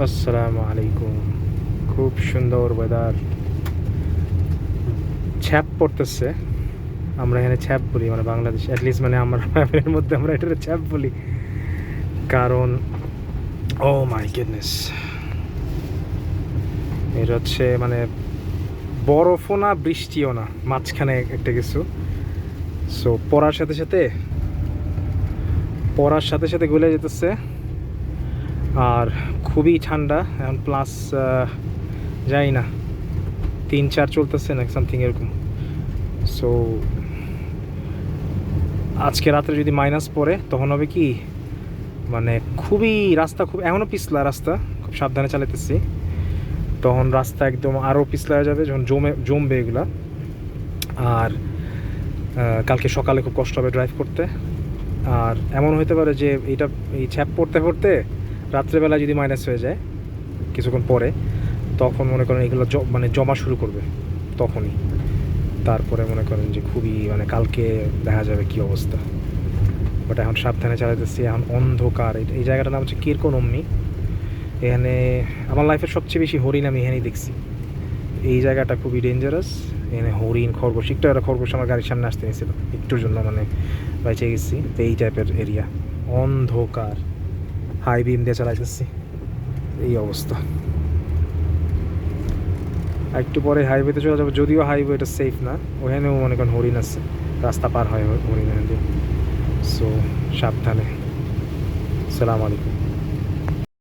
আসসালামু আলাইকুম। খুব সুন্দর ওয়েদার। ছ্যাপ পড়তেছে। আমরা এখানে ছ্যাপ বলি, মানে বাংলাদেশ অ্যাটলিস্ট, মানে আমার ফ্যামিলির মধ্যে আমরা এটা ছ্যাপ বলি। কারণ ও মাই গুডনেস, এটা হচ্ছে মানে বরফও না বৃষ্টিও না, মাঝখানে একটা কিছু। সো পড়ার সাথে সাথে গলে যেতেছে। আর খুবই ঠান্ডা এখন, প্লাস যাই না 3-4 চলতেছে না সামথিং এরকম। সো আজকে রাত্রে যদি মাইনাস পড়ে তখন হবে কি, মানে খুবই রাস্তা খুব এখনও পিছলা রাস্তা, খুব সাবধানে চালাতেছি। তখন রাস্তা একদম আরও পিছলা হয়ে যাবে যখন জমবে এগুলা। আর কালকে সকালে খুব কষ্ট হবে ড্রাইভ করতে। আর এমন হতে পারে যে এই ছ্যাপ পড়তে পড়তে রাত্রেবেলা যদি মাইনাস হয়ে যায় কিছুক্ষণ পরে, তখন মনে করেন এগুলো মানে জমা শুরু করবে তখনই। তারপরে মনে করেন যে খুবই মানে কালকে দেখা যাবে কি অবস্থা। বাট এখন সাবধানে চালাতেছি। এখন অন্ধকার। এই জায়গাটার নাম হচ্ছে কিরকোনম্মি। এখানে আমার লাইফের সবচেয়ে বেশি হরিণ আমি এখানেই দেখছি। এই জায়গাটা খুবই ডেঞ্জারাস। এখানে হরিণ, খরগোশ, একটু একটা খরগোশ আমার গাড়ির সামনে আসতে নিয়েছিল, একটুর জন্য মানে বেঁচে গেছি। তো এই টাইপের এরিয়া, অন্ধকার, হাই বিম দিয়ে চালাইতেছি, এই অবস্থা। একটু পরে হাইওয়েতে চলে যাবো, যদিও হাইওয়েটা সেফ না, ওখানেও মনে করেন হরিণ আছে, রাস্তা পার হয় হরিণ দিয়ে। সো সাবধানে। আসসালামু আলাইকুম।